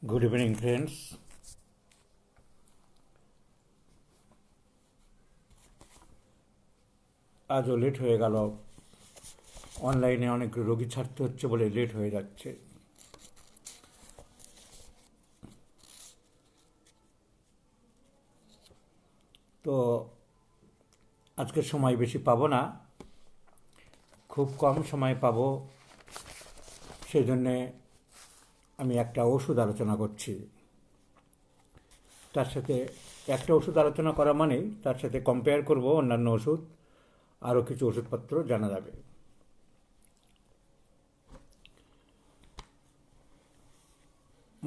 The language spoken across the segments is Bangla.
Good evening friends. আজও লেট হয়ে গেল, অনলাইনে অনেক রোগী ছাড়তে হচ্ছে বলে লেট হয়ে যাচ্ছে। তো আজকে সময় বেশি পাবো না, খুব কম সময় পাবো, সেই জন্যে আমি একটা ওষুধ আলোচনা করছি। তার সাথে একটা ওষুধ আলোচনা করা মানেই তার সাথে কম্পেয়ার করব অন্যান্য ওষুধ, আরও কিছু ওষুধপত্র জানা যাবে।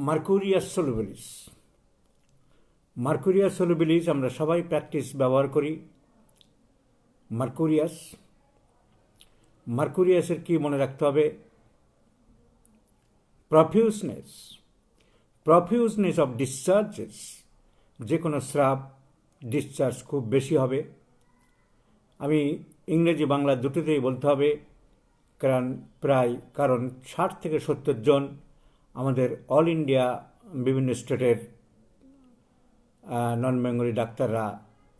মার্কুরিয়াস সলুবিলিস। মার্কুরিয়াস সলুবিলিস আমরা সবাই প্র্যাকটিস ব্যবহার করি। মার্কুরিয়াসের কি মনে রাখতে হবে? প্রফিউজনেস অফ ডিসচার্জেস, যে কোনো স্রাব ডিসচার্জ খুব বেশি হবে। আমি ইংরেজি বাংলা দুটোতেই বলতে হবে, কারণ 60 থেকে 70 জন আমাদের অল ইন্ডিয়া বিভিন্ন স্টেটের নন বেঙ্গলি ডাক্তাররা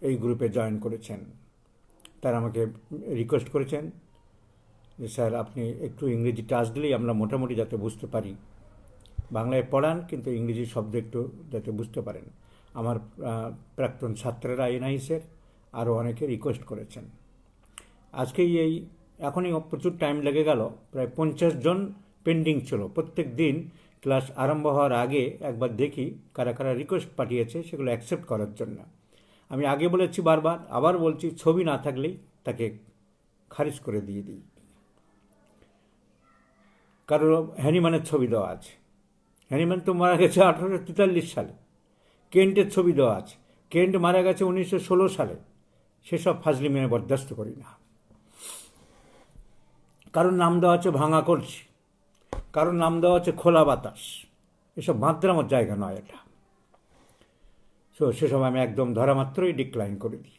এই গ্রুপে জয়েন করেছেন। তারা আমাকে রিকোয়েস্ট করেছেন যে স্যার আপনি একটু ইংরেজি টাচ দিলেই আমরা মোটামুটি যাতে বুঝতে পারি। বাংলায় পড়ান কিন্তু ইংরেজি শব্দ একটু যাতে বুঝতে পারেন। আমার প্রাক্তন ছাত্ররা এনআইএসের আরও অনেকে রিকোয়েস্ট করেছেন। আজকেই এখনই প্রচুর টাইম লেগে গেল, প্রায় 50 জন পেন্ডিং ছিল। প্রত্যেক দিন ক্লাস আরম্ভ হওয়ার আগে একবার দেখি কারা কারা রিকোয়েস্ট পাঠিয়েছে, সেগুলো অ্যাকসেপ্ট করার জন্য। আমি আগে বলেছি বারবার, আবার বলছি, ছবি না থাকলেই তাকে খারিজ করে দিয়ে দিই। কারো হ্যানিম্যানের ছবি দেওয়া আছে, হ্যানিম্যান তো মারা গেছে 1843 সালে। কেন্টের ছবি দেওয়া আছে, কেন্ট মারা গেছে 1916 সালে। সেসব ফাজলি মেনে বরদাস্ত করি না। কারোর নাম দেওয়া আছে ভাঙা কলসি, কারোর নাম দেওয়া আছে খোলা বাতাস। এসব মাত্রামত জায়গা নয় এটা। সেসব আমি একদম ধরামাত্রই ডিক্লাইন করে দিই।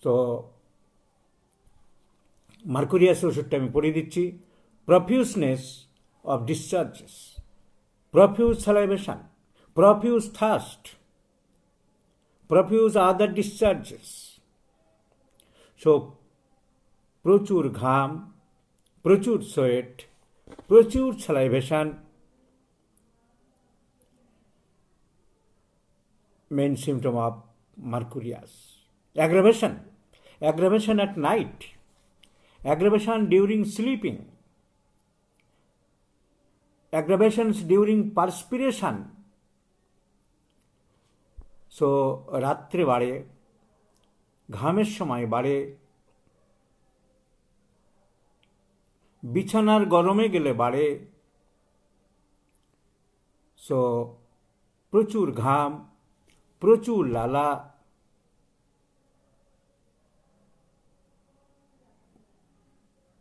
তো মার্কুরিয়াসের ওষুধটা আমি পড়িয়ে দিচ্ছি। Profuseness of discharges, profuse salivation, profuse thirst, profuse other discharges. প্রচুর ঘাম, প্রচুর সোয়েট, প্রচুর salivation, main symptom of Mercurius. aggravation at night, aggravation during sleeping, aggravations during perspiration. রাত্রে বাড়ে, ঘামের সময় বাড়ে, বিছানার গরমে গেলে বাড়ে। প্রচুর ঘাম, প্রচুর লালা,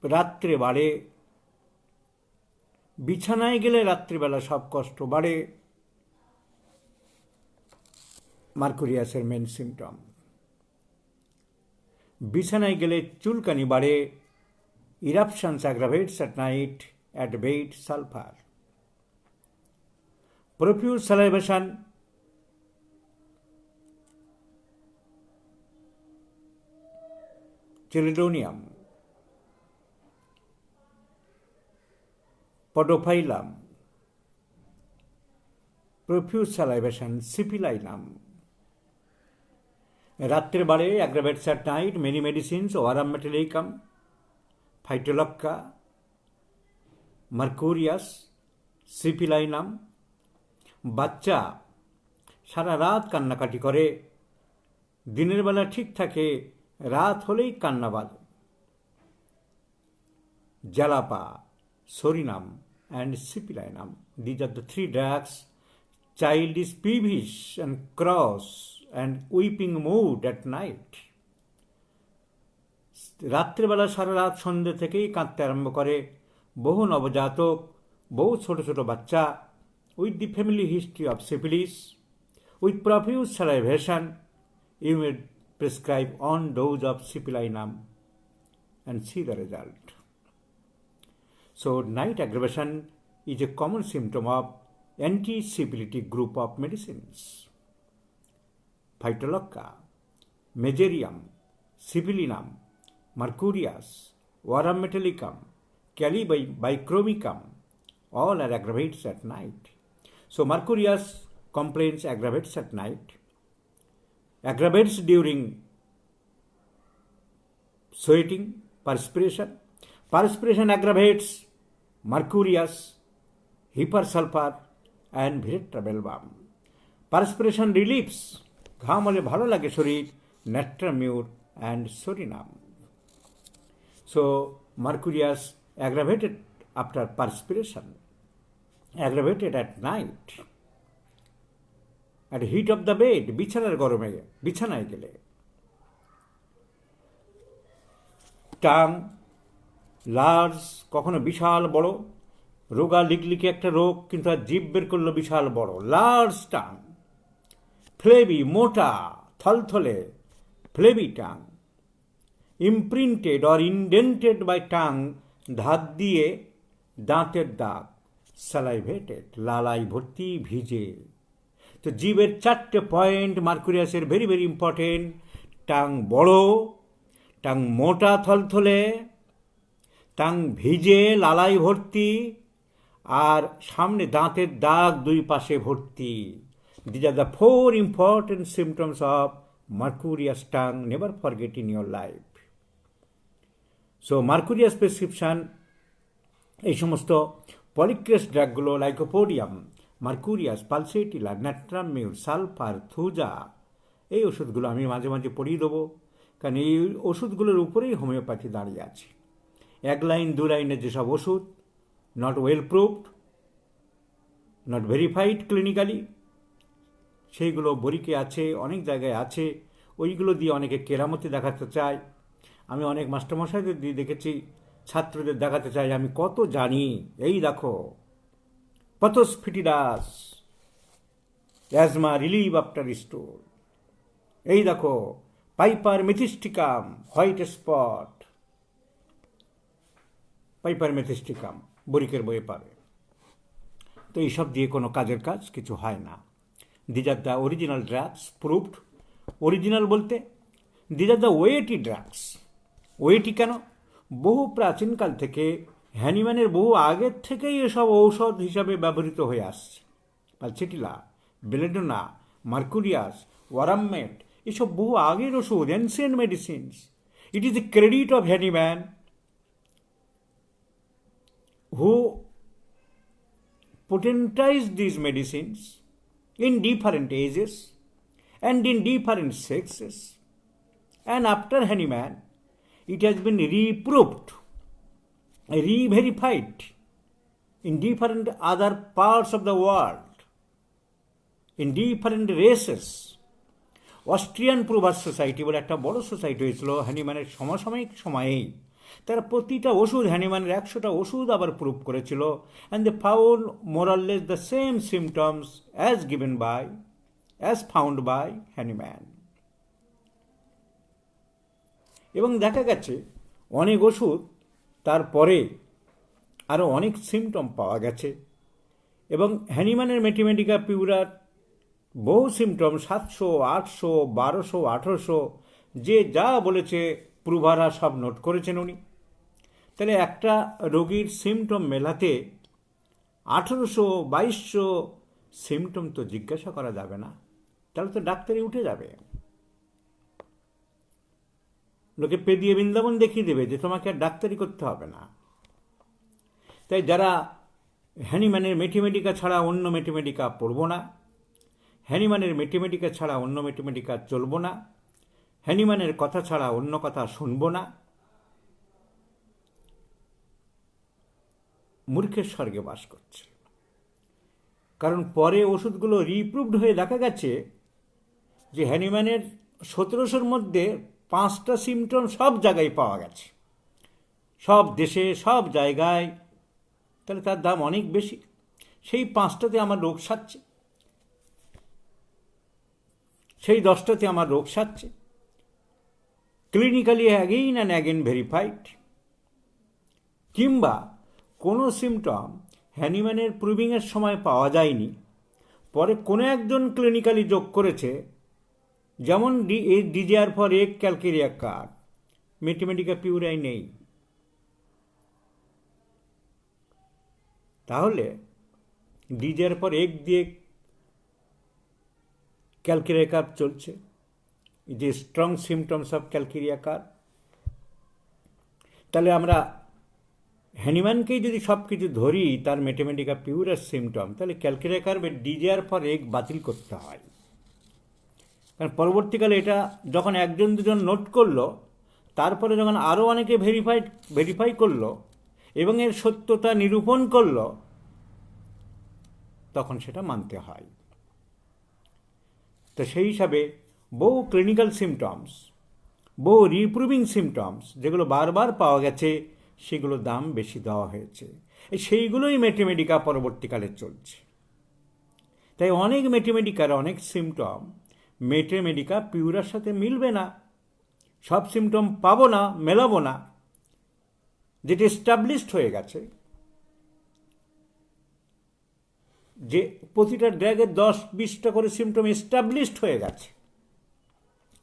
রাত্রে বাড়ে, বিছানায় গেলে রাত্রিবেলা সব কষ্ট বাড়ে। মার্কুরিয়াসের মেন সিমটম। বিছানায় গেলে চুলকানি বাড়ে, eruptions aggravates at night, at bed sulfur. Profuse salivation, chelidonium, podophyllum. Profuse salivation, sipylinum. রাত্রে বাড়ে, aggravates at night, many medicines, Aurum metallicum, Phytolacca, Mercurius, Syphilinum. বাচ্চা সারা রাত কান্নাকাটি করে, দিনের বেলা ঠিক থাকে, রাত হলেই কান্না বাজে। Jalapa, Psorinum and Syphilinum, these are the 3 drugs. Child is peevish and cross and weeping mood at night. রাত্রেবেলা সারা রাত সন্ধ্যে থেকেই কাঁদতে আরম্ভ করে। বহু নবজাতক, বহু ছোট ছোট বাচ্চা, with the family history of syphilis, with profuse salivation, you may prescribe one dose of Syphilinum and see the result. Night aggravation is a common symptom of anti-syphilitic group of medicines. Phytolacca, Mezereum, Sibylinum, Mercurius, Aurum metallicum, Calibichromicum, all are aggravates at night. So Mercurius complaints aggravates at night, aggravates during sweating, perspiration. Perspiration aggravates Mercurius, hypersulfur and Veratrum. Perspiration relieves, ঘাম হলে ভালো লাগে শরীর, Natramur and Sorinum. So Mercurius aggravated after perspiration, aggravated at night, at heat of the bed, বিছানার গরমে, বিছানায় গেলে। টাং, লার্জ, কখনো বিশাল বড়, রোগা লিকলিকে একটা রোগ, কিন্তু আর জিভ বের করলো বিশাল বড়, লার্জ টাং। ফ্লেবি, মোটা, থলথলে, flabby tongue. Imprinted or indented by tongue, ধাত দিয়ে দাঁতের দাগ, সালাইভেটেড, লালাই ভর্তি, ভিজে। তো জিভের 4টে পয়েন্ট মার্কুরিয়াসের ভেরি ভেরি ইম্পর্টেন্ট। টাং বড়, টাং মোটা থলথলে, টাং ভিজে লালাই ভর্তি, আর সামনে দাঁতের দাগ দুই পাশে ভর্তি। These are the 4 important symptoms of Mercurius tongue. Never forget in your life. So Mercurius prescription, এই সমস্ত পলিক্রেস ড্রাগগুলো, lycopodium, Mercurius, pulsatilla, ন্যাট্রামিউর, sulphur, Thuja, এই ওষুধগুলো আমি মাঝে মাঝে পড়িয়ে দেবো, কারণ এই ওষুধগুলোর উপরেই হোমিওপ্যাথি দাঁড়িয়ে আছে। 1 লাইন 2 লাইনের যেসব ওষুধ, not well proved, not verified clinically, সেইগুলো বরিকে আছে, অনেক জায়গায় আছে, ওইগুলো দিয়ে অনেকে কেরামতি দেখাতে চায়। আমি অনেক মাস্টারমশাইদের দিয়ে দেখেছি, ছাত্রদের দেখাতে চাই আমি কত জানি, এই দেখো Pothos foetidus, asthma relieve after stool, এই দেখো Piper methysticum, white spot, Piper methysticum বরিকের বইয়ে পাবে। তো এইসব দিয়ে কোনো কাজের কাজ কিছু হয় না। These are the original drugs, proved. Original বলতে these are the weighty drugs. weighty কেন? বহু প্রাচীনকাল থেকে, হ্যানিম্যানের বহু আগের থেকেই এসব ঔষধ হিসাবে ব্যবহৃত হয়ে আসছে। পালসেটিলা, বেলেডোনা, মার্কুরিয়াস, ওয়ারামেট, এসব বহু আগের ওষুধ, ancient medicines. It is the credit of Hahnemann who potentized these medicines in different ages and in different sexes, and after Hahnemann it has been reproved, re-verified in different other parts of the world, in different races. Austrian prover society বলে একটা বড় সোসাইটি হয়েছিল হ্যানিম্যানের সমসাময়িক সময়েই। তারা প্রতিটা ওষুধ, হ্যানিম্যানের 100টা ওষুধ আবার প্রুভ করেছিল, and they found more or less the same symptoms as found by Hahnemann. এবং দেখা গেছে অনেক ওষুধ তারপরে আরও অনেক সিমটম পাওয়া গেছে, এবং হ্যানিম্যানের ম্যাথমেটিকা পিউরার বহু সিমটম 700, 800, 1200, 1800 যে যা বলেছে প্রুভাররা সব নোট করেছেন উনি। তাহলে একটা রোগীর সিমটম মেলাতে 1800, 2200 সিমটম তো জিজ্ঞাসা করা যাবে না, তাহলে তো ডাক্তারি উঠে যাবে। লোকে পেদিয়ে বৃন্দাবন দেখিয়ে দেবে যে তোমাকে আর ডাক্তারি করতে হবে না। তাই যারা হ্যানিম্যানের ম্যাথমেটিকা ছাড়া অন্য ম্যাথমেটিকা পড়বো না, হ্যানিম্যানের ম্যাথমেটিকা ছাড়া অন্য ম্যাথমেটিকা চলবো না, হ্যানিম্যানের কথা ছাড়া অন্য কথা শুনবো না, মূর্খের স্বর্গে বাস করছে। কারণ পরে ওষুধগুলো রিপ্রুভড হয়ে দেখা গেছে যে হ্যানিম্যানের 1700-র মধ্যে 5টা সিমটম সব জায়গায় পাওয়া গেছে, সব দেশে, সব জায়গায়। তাহলে তার দাম অনেক বেশি। সেই 5টাতে আমার রোগ সারছে, সেই 10টাতে আমার রোগ সারছে, clinically again and again verified. কিংবা কোনো সিমটম হ্যানিম্যানের প্রুভিংয়ের সময় পাওয়া যায়নি, পরে কোনো একজন ক্লিনিক্যালি যোগ করেছে, যেমন desire for egg calcarea carb, ম্যাথমেটিকা পিউরাই নেই। তাহলে ডিজিআর ফর এগ দিয়ে ক্যালকেরিয়া কার চলছে, যে strong symptoms of calcarea carb. তাহলে আমরা হ্যানিম্যানকেই যদি সব কিছু ধরি তার ম্যাথমেটিকা পিউরার সিমটম, তাহলে calcarea carb desire for egg বাতিল করতে হয়। কারণ পরবর্তীকালে এটা যখন একজন দুজন নোট করলো, তারপরে যখন আরও অনেকে ভেরিফাই করলো এবং এর সত্যতা নিরূপণ করলো, তখন সেটা মানতে হয়। তো সেই হিসাবে বহু ক্লিনিক্যাল সিমটমস, বহু রিপ্রুভিং সিমটমস যেগুলো বারবার পাওয়া গেছে, সেগুলো দাম বেশি দেওয়া হয়েছে। সেইগুলোই ম্যাথমেটিকা পরবর্তীকালে চলছে। তাই অনেক ম্যাথমেটিকার অনেক সিমটম ম্যাথমেটিকা পিউরার সাথে মিলবে না, সব সিমটম পাবো না, মেলাবো না। যেটা এস্টাবলিশড হয়ে গেছে, যে প্রতিটা ড্রাগের 10-20টা করে সিমটম এস্টাবলিশড হয়ে গেছে।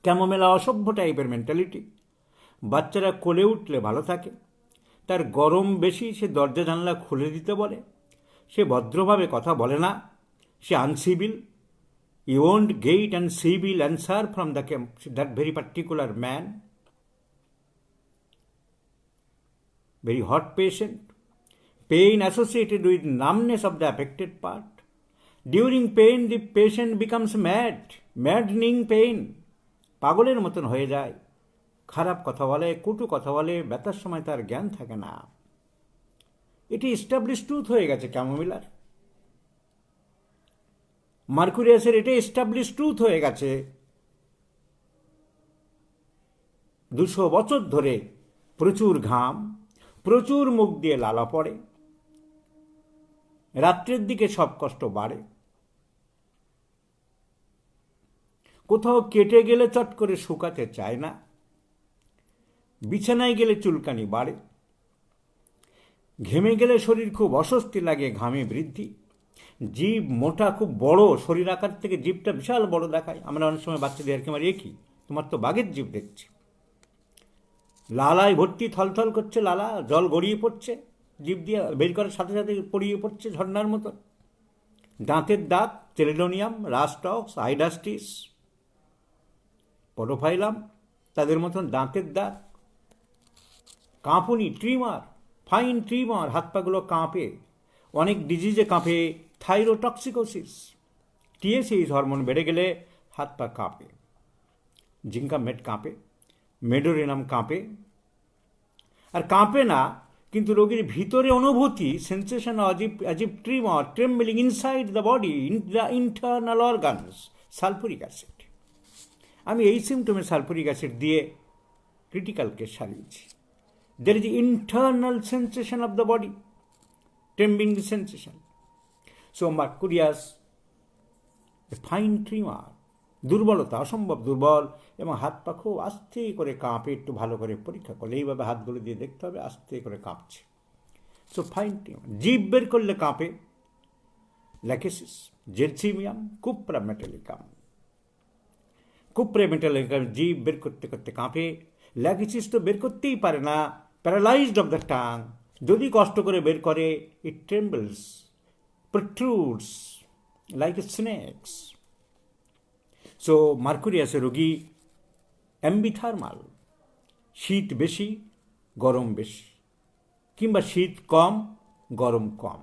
ক্যামোমেলা অসভ্য টাইপের মেন্টালিটি। বাচ্চারা কোলে উঠলে ভালো থাকে, তার গরম বেশি, সে দরজা জানলা খুলে দিতে বলে, সে ভদ্রভাবে কথা বলে না, সে আনসিভিল। You won't get an civil answer from that very particular man. Very hot patient. Pain associated with numbness of the affected part. During pain, the patient becomes mad. Maddening pain. পাগলের মতন হয়ে যায়, খারাপ কথা বলে, কটু কথা বলে, ব্যথার সময় তার জ্ঞান থাকে না। এটি এস্টাবলিশ ট্রুথ হয়ে গেছে ক্যামোমিলার। মার্কুরিয়াসের এটা এস্টাবলিশ ট্রুথ হয়ে গেছে। 200 বছর ধরে প্রচুর ঘাম, প্রচুর মুখ দিয়ে লালা পড়ে, রাত্রের দিকে সব কষ্ট বাড়ে, কোথাও কেটে গেলে চট করে শুকাতে চায় না, বিছানায় গেলে চুলকানি বাড়ে, ঘেমে গেলে শরীর খুব অস্বস্তি লাগে, ঘামে বৃদ্ধি, জিভ মোটা খুব বড়, শরীর আকার থেকে জিভটা বিশাল বড় দেখায়। আমরা অনেক সময় বাচ্চাদের আর কি মারি, কি তোমার তো বাঘের জিভ দেখছি। লালায় ভর্তি, থলথল করছে লালা, জল গড়িয়ে পড়ছে, জিভ দিয়ে বের করার সাথে সাথে পড়িয়ে পড়ছে ঝর্ণার মতো। দাঁতের দাগ, চেলিডোনিয়াম, রাস্টক্স, আইডাস্টিস, পডোফাইলাম, তাদের মতন দাঁতের দাগ, কাঁপুনি, ট্রিমার, ফাইন ট্রিমার, হাত পাগুলো কাঁপে, অনেক ডিজিজে কাঁপে, থাইরোটক্সিকোসিস, টিএসএইচ হরমোন বেড়ে গেলে হাত পা কাঁপে, জিঙ্কামেট কাঁপে, মেডোরিনাম কাঁপে। আর কাঁপে না, কিন্তু রোগীর ভিতরে অনুভূতি, sensation as if tremor, trembling inside the body, in the internal organs, sulphuric acid. আমি এই সিমটমে সালফুরিক অ্যাসিড দিয়ে ক্রিটিক্যালকে সারিয়েছি। There is internal sensation of the body, trembling sensation. So Mercurius, a fine tremor, দুর্বলতা, অসম্ভব দুর্বল, এবং হাত পা খুব আস্তে করে কাঁপে। একটু ভালো করে পরীক্ষা করলে এইভাবে হাতগুলো দিয়ে দেখতে হবে, আস্তে করে কাঁপছে। So fine tremor. জিভ বের করলে কাঁপে, lachesis, gelsemium, cuprum metallicum. Cuprum metallicum জিভ বের করতে করতে কাঁপে। ল্যাকেসিস তো বের করতেই পারে না, প্যারালাইজড অফ দ্য টাং। যদি কষ্ট করে বের করে, ইট ট্রেম্বলস, প্রট্রুডস লাইক স্নেকস। সো মার্কুরিয়াসের রোগী অ্যাম্বিথার্মাল, শীত বেশি, গরম বেশি, কিংবা শীত কম, গরম কম।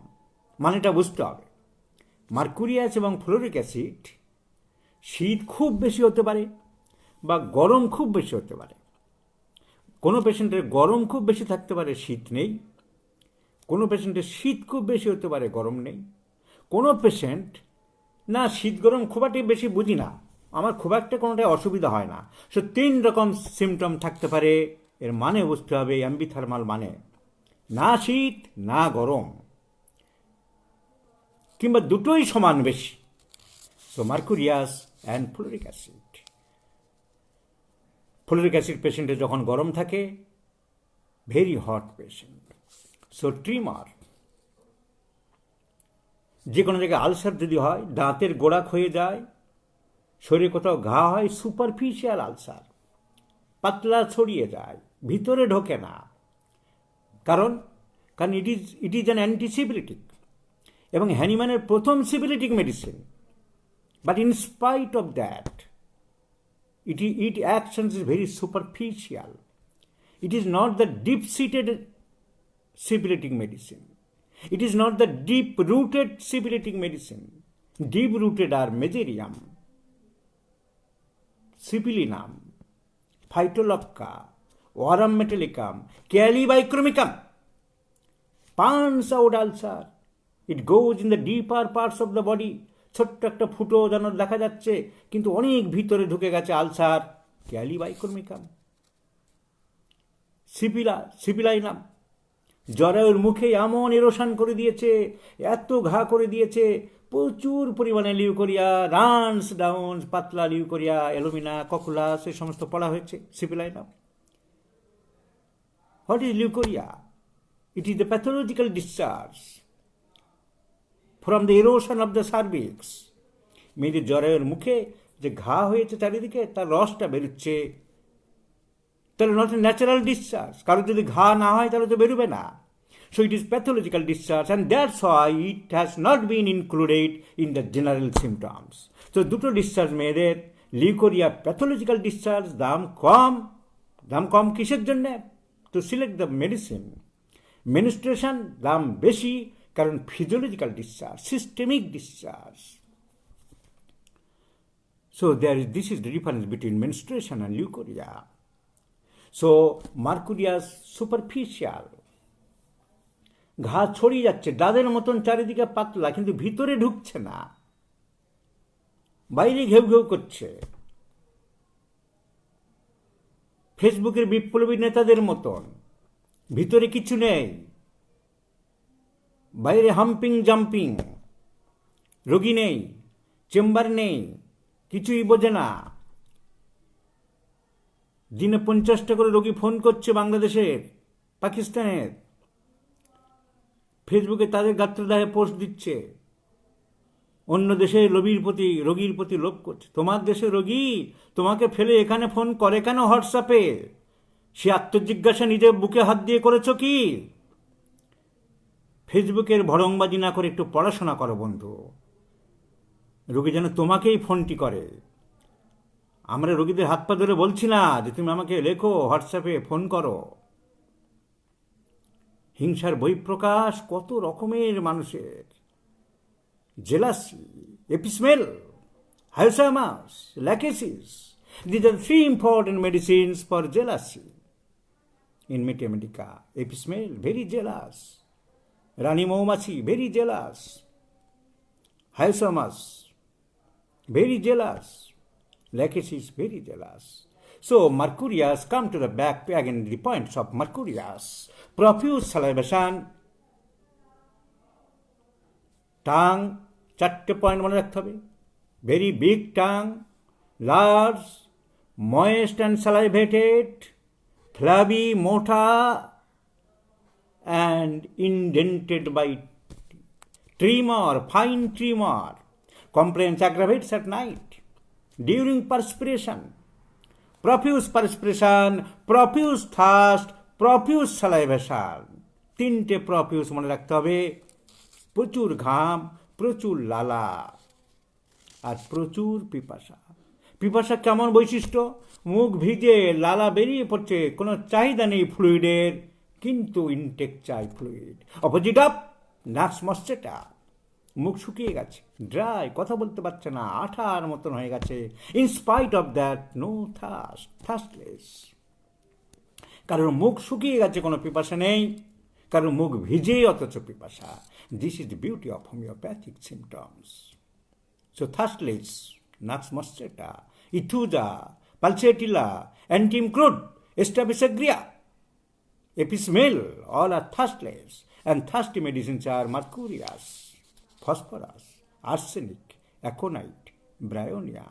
মানেটা বুঝতে হবে। মার্কুরিয়াস এবং ফ্লোরিক অ্যাসিড শীত খুব বেশি হতে পারে বা গরম খুব বেশি হতে পারে। কোনো পেশেন্টের গরম খুব বেশি থাকতে পারে, শীত নেই। কোনো পেশেন্টের শীত খুব বেশি হতে পারে, গরম নেই। কোনো পেশেন্ট, না শীত গরম খুব একটা বেশি বুঝি না, আমার খুব একটা কোনোটাই অসুবিধা হয় না, সো 3 রকম সিমটম থাকতে পারে। এর মানে বুঝতে হবে, অ্যাম্বিথার্মাল মানে না শীত না গরম, কিংবা দুটোই সমান বেশি। So Mercurius and fluoric acid. Fluoric acid পেশেন্টের যখন গরম থাকে, very hot patient. So trimmer, যে কোনো জায়গায় আলসার যদি হয়, দাঁতের গোড়া ক্ষয়ে যায়, শরীরে কোথাও ঘা হয়, সুপারফিশিয়াল আলসার, পাতলা ছড়িয়ে যায়, ভিতরে ঢোকে না। কারণ কারণ ইট ইজ অ্যান অ্যান্টিসিবিলিটিক এবং হ্যানিম্যানের প্রথম syphilitic medicine. But in spite of that, it actions is very superficial. It is not the deep-seated syphilitic medicine. It is not the deep-rooted syphilitic medicine. Deep-rooted are mesothelium, syphilinum, phytolocca, aurum metallicum, calibichromicum. Pans out ulcer. It goes in the deeper parts of the body. ছোট্ট একটা ফুটো যেন দেখা যাচ্ছে, কিন্তু অনেক ভিতরে ঢুকে গেছে আলসার। ক্যালিবাইকর্মিকাম, সিপিলাইনাম, জরায়ুর মুখে এমন এরোশন করে দিয়েছে, এত ঘা করে দিয়েছে, প্রচুর পরিমাণে লিউকোরিয়া, রানস ডাউন, পাতলা লিউকোরিয়া, এলোমিনা, ককুলাস, এই সমস্ত পড়া হয়েছে। Syphilinum. What is leucorrhoea? It is the pathological discharge from the erosion of the cervix. মেয়েদের জরায়ুর মুখে যে ঘা হয়েছে চারিদিকে, তার রসটা বেরোচ্ছে, তাহলে নট এ ন্যাচারাল ডিসচার্জ। কারো যদি ঘা না হয় তাহলে তো বেরোবে না। So it is pathological discharge, and that's why it has not been included in the general symptoms. তো দুটো ডিসচার্জ মেয়েদের, লিউকোরিয়া প্যাথোলজিক্যাল ডিসচার্জ, দাম কম কিসের জন্যে? To select the medicine. Menstruation দাম বেশি, কারণ physiological discharge, systemic discharge. So this is the difference between menstruation and leukorrhea. So mercurius superficial, ঘা ছড়িয়ে যাচ্ছে, দাঁতের মতন চারিদিকে পাতলা, কিন্তু ভিতরে ঢুকছে না, বাইরে ঘেউ ঘেউ করছে। ফেসবুকের বিপ্লবী নেতাদের মতন, ভিতরে কিছু নেই, বাইরে হাম্পিং জাম্পিং, রোগী নেই, চেম্বার নেই, কিছুই বোঝে না। দিনে 50টা করে রোগী ফোন করছে বাংলাদেশের, পাকিস্তানের, ফেসবুকে তাদের গাত্রদাহে পোস্ট দিচ্ছে, অন্য দেশে রোগীর প্রতি লোভ করছে। তোমার দেশে রোগী তোমাকে ফেলে এখানে ফোন করে কেন হোয়াটসঅ্যাপে? সে আত্মজিজ্ঞাসা নিজের বুকে হাত দিয়ে করেছ কি? ফেসবুকের ভড়ংবাজি না করে একটু পড়াশোনা করো বন্ধু। রোগী যেন তোমাকেই ফোনটি করে। আমরা রোগীদের হাত পা ধরে বলছি না যে তুমি আমাকে লেখো, হোয়াটসঅ্যাপে ফোন করো। হিংসার বহিঃপ্রকাশ কত রকমের মানুষের। Jealousy, apis mel, hyoscyamus, lachesis, these are 3 important medicines for jealousy. In Mathematica, epismel, very jealous. Rani মৌমাছি, very jealous. Hyosamus, very jealous. Lachesis, very jealous. So mercurius, come to the back again the points of mercurius. Profuse salivation, tongue, 4টে পয়েন্ট মনে রাখতে হবে। Very big tongue, large, moist and salivated, flabby, mota, and indented by tremor, fine tremor. Complaints aggravates at night, during perspiration, profuse perspiration, profuse thirst, profuse salivation. 3টে profuse মনে রাখতে হবে। প্রচুর ঘাম, প্রচুর লালা, আর প্রচুর পিপাসা। পিপাসা কেমন বৈশিষ্ট্য? মুখ ভিজে লালা বেরিয়ে পড়ছে, কোনো চাহিদা নেই ফ্লুইডের, কিন্তু ইনটেক চাই ফ্লুইড। অপোজিট অফ নার্স মস্টেটা, মুখ শুকিয়ে গেছে, ড্রাই, কথা বলতে পারছে না, আঠার মতন হয়ে গেছে। In spite of that no thirstless. কারোর মুখ শুকিয়ে গেছে, কোনো পিপাসা নেই, কারোর মুখ ভিজে অথচ পিপাসা। This is the beauty of homeopathic symptoms. So thirstless, nux mostrata, Ituza, Pulsatilla, Antim crude, Estabisagria, Epismel, all are thirstless, and thirsty medicines are mercurius, phosphorus, arsenic, aconite, bryonia.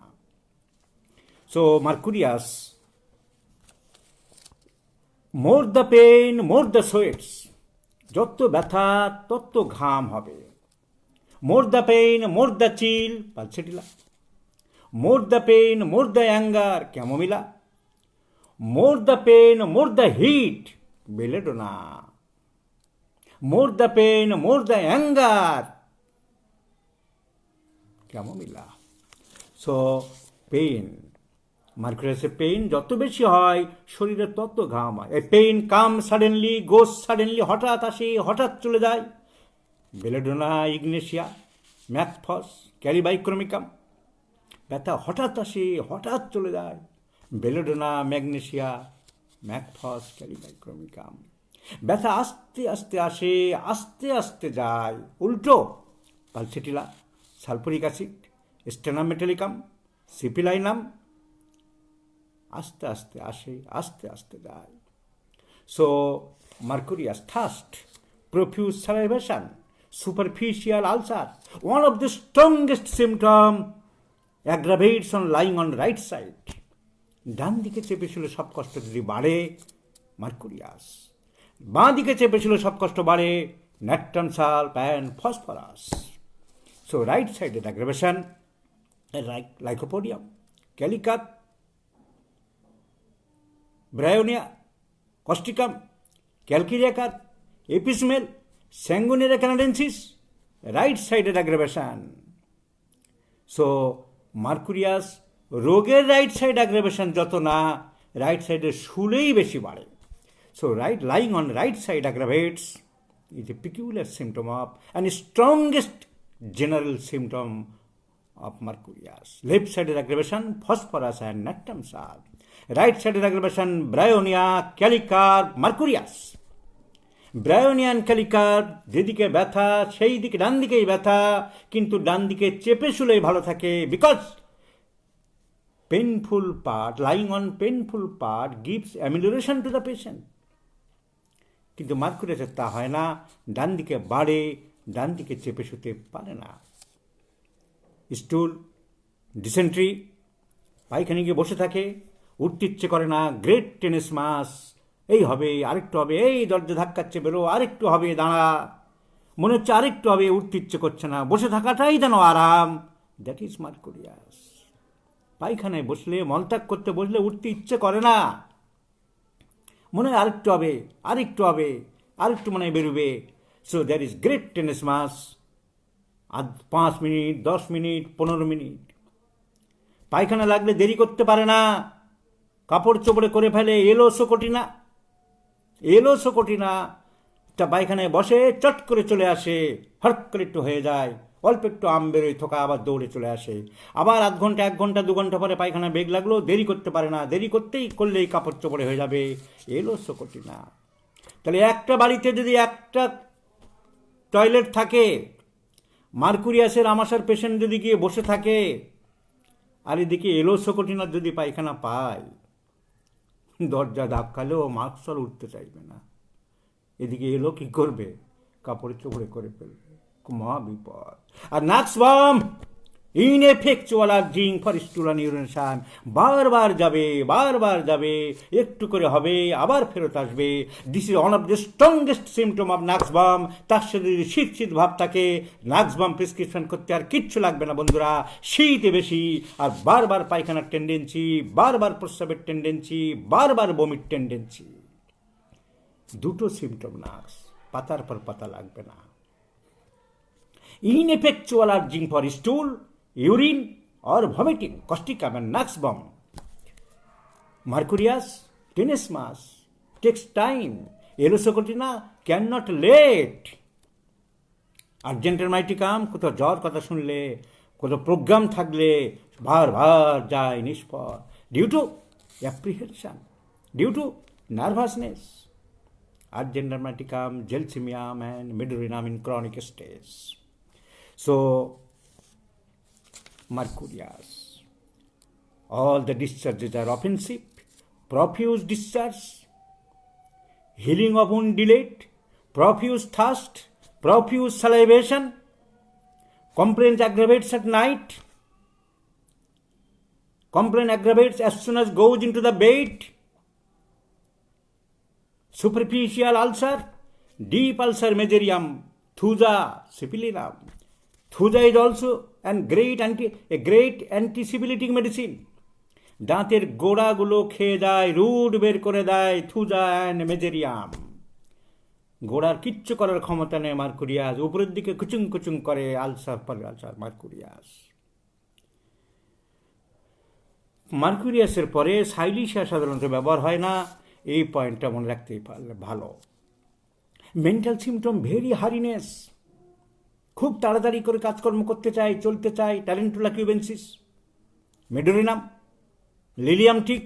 So mercurius, more the pain, more the sweats. যত ব্যথা তত ঘাম হবে, more the pain, more the chill, pulsatilla. More the pain, more the anger, chamomilla. More the pain, more the heat, belladonna. More the pain, more the anger, chamomilla. So, pain. মার্কুরিয়াসের পেইন যত বেশি হয় শরীরে তত ঘাম হয়। A pain come suddenly, goes suddenly, হঠাৎ আসে হঠাৎ চলে যায়। Belladonna, ignatia, mag phos, kali bichromicum. ব্যথা হঠাৎ আসে হঠাৎ চলে যায়। Belladonna, magnesia, mag phos, kali bichromicum. ব্যথা আস্তে আস্তে আসে আস্তে আস্তে যায়। উল্টো pulsatilla, sulphuric acid, stannum metallicum, syphilinum, আস্তে আস্তে আসে আস্তে আস্তে যায়। So mercurius thirst, profuse salivation, superficial ulcer, one of the strongest symptom, aggravates on lying on right side. ডান দিকে চেপে ছিল সব কষ্ট যদি বাড়ে মার্কুরিয়াস, বাঁ দিকে চেপে ছিল সব কষ্ট বাড়ে natrum sulph and phosphorus. So right sided aggravation, lycopodium, kali carb, bryonia, causticum, calcarea carb, apis mel, sanguinaria canadensis, right sided aggravation. So mercurius রোগের রাইট সাইড অ্যাগ্রাভেশন যত না, রাইট সাইডের শুলেই বেশি বাড়ে। So right lying on right side aggravates is a peculiar symptom of and strongest general symptom of Mercurius. Left-sided aggravation, phosphorus and natrum sal. Right-sided aggravation, bryonia, calicarp, Mercurius. Bryonia and kali carb, যেদিকে ব্যথা সেই দিকে ডান দিকেই ব্যথা, কিন্তু ডান দিকে চেপে শুলেই ভালো থাকে। Because painful part, lying on painful part gives amelioration to the patient. কিন্তু মার্কুরিয়াসের তা হয় না, ডান দিকে বাড়ে, ডান দিকে চেপে শুতে পারে না। স্টুল, ডিসেন্ট্রি, পায়খানে গিয়ে বসে থাকে, উঠতে ইচ্ছে করে না, গ্রেট টেনিসমাস, এই হবে আরেকটু হবে, এই দরজা ধাক্কাচ্ছে বেরো, আরেকটু হবে দাঁড়া, মনে হচ্ছে আরেকটু হবে, উঠতে ইচ্ছে করছে না, বসে থাকাটাই যেন আরাম। That is Mercurius. পায়খানায় বসলে, মলত্যাগ করতে বসলে উঠতে ইচ্ছে করে না, মনে হয় আরেকটু হবে, আরেকটু হবে, আরেকটু মনে হয় বেরোবে। So that is great tenesmus. আর 5 মিনিট, 10 মিনিট, 15 মিনিট। পায়খানা লাগলে দেরি করতে পারে না, কাপড় চোপড়ে করে ফেলে, এলো সকটিনা, এলো সকটিনা। তা পায়খানায় বসে চট করে চলে আসে, হট করে একটু হয়ে যায়, অল্প একটু আম বেরোয়, থোকা আবার দৌড়ে চলে আসে। আবার আধ ঘন্টা, 1 ঘন্টা, 2 ঘন্টা পরে পায়খানা বেগ লাগলো, দেরি করতে পারে না, দেরি করলেই কাপড় চোপড়ে হয়ে যাবে, এলো সকটিনা। তাহলে একটা বাড়িতে যদি একটা টয়লেট থাকে, মার্কুরিয়াসের আমাশার পেশেন্ট যদি গিয়ে বসে থাকে, আর এদিকে এলো সকটিনার যদি পায়খানা পায়, দরজা ধাক্কালেও মাস্কল উঠতে চাইবে না। এদিকে এলো কি করবে? কাপড়ে চোপড়ে করে ফেলবে, মহা বিপদ। আর নাক্সবাম ইনএফেক্চুয়াল আর্জিং ফর স্টুলান ইউরিনেশন, বারবার যাবে, বারবার যাবে, একটু করে হবে, আবার ফেরত আসবে। This is one of the strongest symptom of nux vomica. তার সাথে যদি শীত শীত ভাব থাকে, নাক্সবাম প্রেসক্রিপশন করতে আর কিচ্ছু লাগবে না বন্ধুরা। শীতে বেশি, আর বারবার পায়খানার টেন্ডেন্সি, বারবার প্রস্রাবের টেন্ডেন্সি, বারবার বমির টেন্ডেন্সি, দুটো সিমটম নাক্স, পাতার পর পাতা লাগবে না। Ineffectual urging for stool, urine or vomiting, causticum and naxbom. Mercurius, tenesmus, takes time. Elosocotina cannot wait. Argentermiticum, কোথাও জ্বর কথা শুনলে, কোথাও প্রোগ্রাম থাকলে বারবার যায় নিষ্ফল, due to apprehension, due to nervousness. Argentermiticum, gelsemium and medurinum in chronic stage. So, Mercurius. All the discharges are offensive, profuse discharge, healing of wound delayed, profuse thirst, profuse salivation, complaint aggravates at night, complaint aggravates as soon as goes into the bed, superficial ulcer, deep ulcer, meserium, thuja, syphilinum, Thuja is also a great antiseptic medicine. দাঁতের গোড়াগুলো খেয়ে যায়, রুট বের করে দেয় থুজা অ্যান্ড মেজেরিয়াম। গোড়ার কিচ্ছু করার ক্ষমতা নেই মার্কুরিয়াস, উপরের দিকে কুচুং কুচুং করে আলসার মার্কুরিয়াস। মার্কুরিয়াসের পরে সাইলিশিয়া সাধারণত ব্যবহার হয় না, এই পয়েন্টটা মনে রাখতেই পারলে ভালো। মেন্টাল সিমটম ভেরি হারিনেস, খুব তাড়াতাড়ি করে কাজকর্ম করতে চাই, চলতে চাই, ট্যালেন্টুলা কিউবেন্সিস। মেডোরিনাম, লিলিয়াম ঠিক,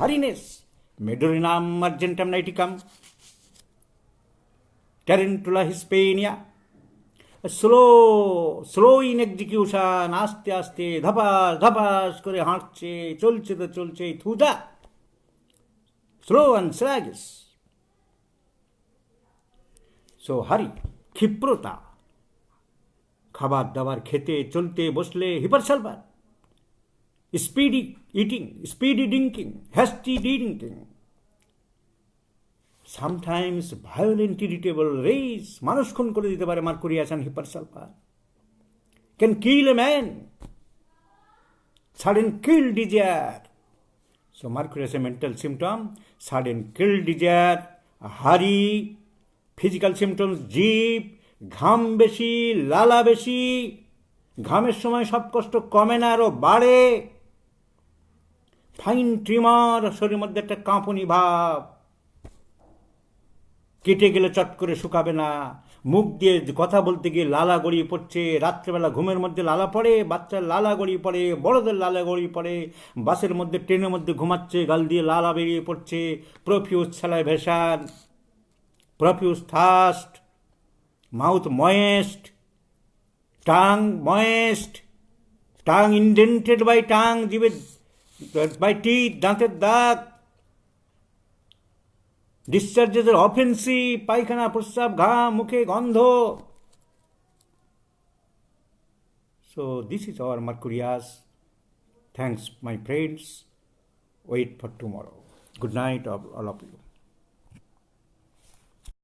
hurriedness, medorrhinum argentum nitricum, tarentula hispanica. Slow in execution, আস্তে আস্তে ধপাস করে হাঁটছে, চলছে তো চলছে thuja, slow and sluggish. So hurry, ক্ষিপ্রতা, খাবার দাবার খেতে চলতে বসলে hepar sulphur, speedy eating, speedy drinking, hasty drinking, sometimes violent irritable rage, মানুষ খুন করে দিতে পারে mercurius and hepar sulphur. Can kill a man, sudden kill desire. So mercurius a mental symptom, sudden kill desire, hurry. Physical symptoms জিভ, ঘাম বেশি, লালা বেশি, ঘামের সময় সব কষ্ট কমে না আরো বাড়ে। ফাইন ট্রিমার, শরীরের মধ্যে একটা কাঁপুনি ভাব, কেটে গেলে চট করে শুকাবে না। মুখ দিয়ে কথা বলতে গিয়ে লালা গড়িয়ে পড়ছে, রাত্রেবেলা ঘুমের মধ্যে লালা পড়ে, বাচ্চার লালা গড়িয়ে পড়ে, বড়দের লালা গড়িয়ে পড়ে, বাসের মধ্যে ট্রেনের মধ্যে ঘুমাচ্ছে, গাল দিয়ে লালা বেরিয়ে পড়ছে, profuse salivation, profuse thirst, mouth moist, tongue moist, tongue indented by tongue, জিভে বাই টিথ, দাঁতের দাঁত, ডিসচার্জেস অফেন্সিভ, পায়খানা প্রস্রাব ঘাম, মুখে গন্ধ। So this is our Mercurius. Thanks my friends. Wait for tomorrow. Good night all of you.